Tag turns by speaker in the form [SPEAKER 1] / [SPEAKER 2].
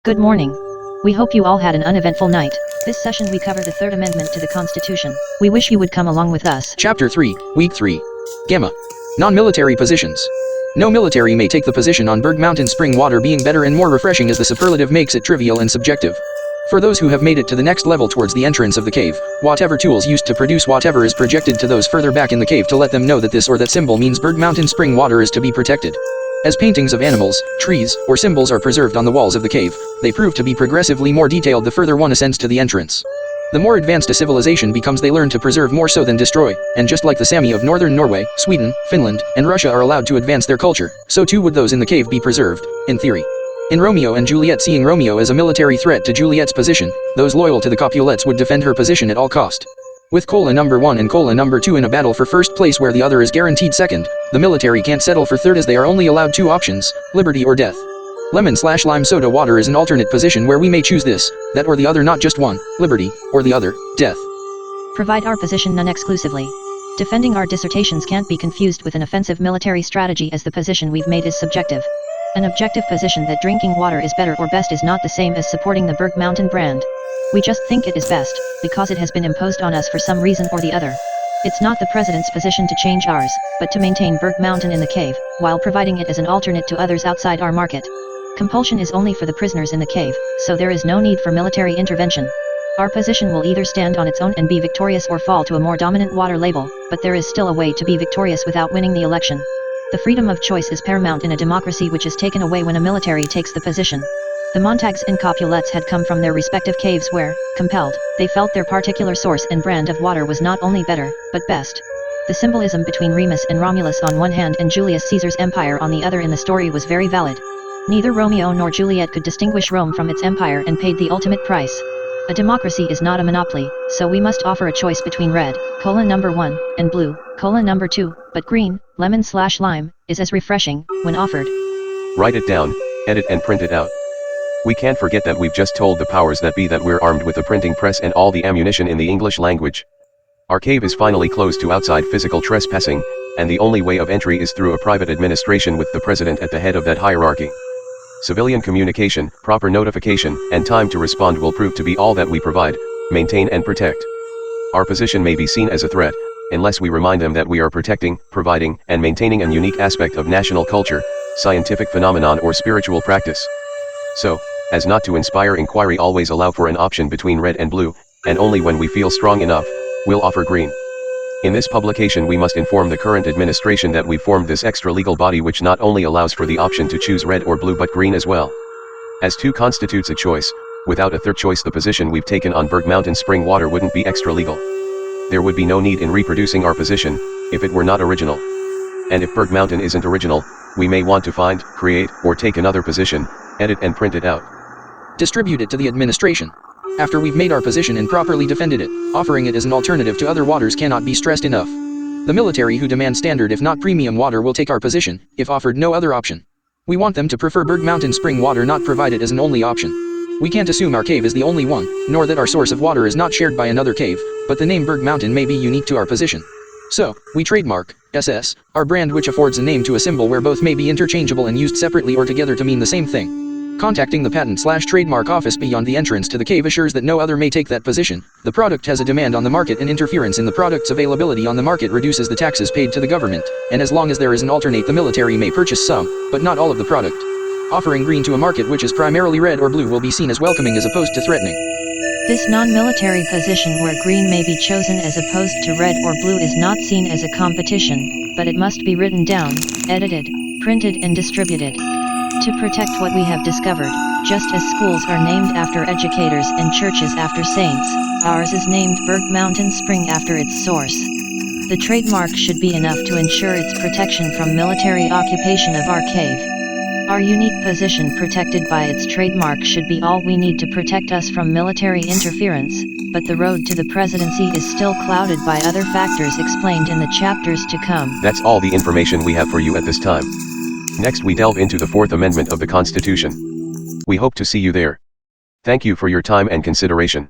[SPEAKER 1] Good morning. We hope you all had an uneventful night. This session we cover the Third Amendment to the Constitution. We wish you would come along with us.
[SPEAKER 2] Chapter 3, Week 3. Gamma. Non-military positions. No military may take the position on Berg-Mountain Spring Water being better and more refreshing, as the superlative makes it trivial and subjective. For those who have made it to the next level towards the entrance of the cave, whatever tools used to produce whatever is projected to those further back in the cave to let them know that this or that symbol means Berg-Mountain Spring Water is to be protected. As paintings of animals, trees, or symbols are preserved on the walls of the cave, they prove to be progressively more detailed the further one ascends to the entrance. The more advanced a civilization becomes, they learn to preserve more so than destroy, and just like the Sami of northern Norway, Sweden, Finland, and Russia are allowed to advance their culture, so too would those in the cave be preserved, in theory. In Romeo and Juliet, seeing Romeo as a military threat to Juliet's position, those loyal to the Kapulettes would defend her position at all cost. With number 1 and number 2 in a battle for first place where the other is guaranteed second, the military can't settle for third, as they are only allowed two options, liberty or death. Lemon/lime soda water is an alternate position where we may choose this, that or the other, not just one, liberty, or the other, death.
[SPEAKER 1] Provide our position non-exclusively. Defending our dissertations can't be confused with an offensive military strategy, as the position we've made is subjective. An objective position that drinking water is better or best is not the same as supporting the Berg-Mountain brand. We just think it is best, because it has been imposed on us for some reason or the other. It's not the president's position to change ours, but to maintain Berg-Mountain in the cave, while providing it as an alternate to others outside our market. Compulsion is only for the prisoners in the cave, so there is no need for military intervention. Our position will either stand on its own and be victorious or fall to a more dominant water label, but there is still a way to be victorious without winning the election. The freedom of choice is paramount in a democracy, which is taken away when a military takes the position. The Montags and Kapulettes had come from their respective caves where, compelled, they felt their particular source and brand of water was not only better, but best. The symbolism between Remus and Romulus on one hand and Julius Caesar's empire on the other in the story was very valid. Neither Romeo nor Juliet could distinguish Rome from its empire and paid the ultimate price. A democracy is not a monopoly, so we must offer a choice between red, number 1, and blue, number 2, but green, lemon/lime, is as refreshing, when offered.
[SPEAKER 3] Write it down, edit and print it out. We can't forget that we've just told the powers that be that we're armed with a printing press and all the ammunition in the English language. Our cave is finally closed to outside physical trespassing, and the only way of entry is through a private administration with the president at the head of that hierarchy. Civilian communication, proper notification, and time to respond will prove to be all that we provide, maintain and protect. Our position may be seen as a threat, unless we remind them that we are protecting, providing, and maintaining a unique aspect of national culture, scientific phenomenon or spiritual practice. So, as not to inspire inquiry, always allow for an option between red and blue, and only when we feel strong enough, we'll offer green. In this publication we must inform the current administration that we've formed this extra legal body which not only allows for the option to choose red or blue but green as well. As two constitutes a choice, without a third choice the position we've taken on Berg-Mountain Spring Water wouldn't be extra legal. There would be no need in reproducing our position, if it were not original. And if Berg-Mountain isn't original, we may want to find, create, or take another position, edit and print it out.
[SPEAKER 2] Distribute it to the administration. After we've made our position and properly defended it, offering it as an alternative to other waters cannot be stressed enough. The military who demand standard if not premium water will take our position, if offered no other option. We want them to prefer Berg-Mountain Spring Water, not provide it as an only option. We can't assume our cave is the only one, nor that our source of water is not shared by another cave, but the name Berg-Mountain may be unique to our position. So, we trademark, SS, our brand, which affords a name to a symbol where both may be interchangeable and used separately or together to mean the same thing. Contacting the patent/trademark office beyond the entrance to the cave assures that no other may take that position. The product has a demand on the market, and interference in the product's availability on the market reduces the taxes paid to the government, and as long as there is an alternate the military may purchase some, but not all of the product. Offering green to a market which is primarily red or blue will be seen as welcoming as opposed to threatening.
[SPEAKER 1] This non-military position where green may be chosen as opposed to red or blue is not seen as a competition, but it must be written down, edited, printed and distributed. To protect what we have discovered, just as schools are named after educators and churches after saints, ours is named Berg-Mountain Spring after its source. The trademark should be enough to ensure its protection from military occupation of our cave. Our unique position protected by its trademark should be all we need to protect us from military interference, but the road to the presidency is still clouded by other factors explained in the chapters to come.
[SPEAKER 3] That's all the information we have for you at this time. Next we delve into the Fourth Amendment of the Constitution. We hope to see you there. Thank you for your time and consideration.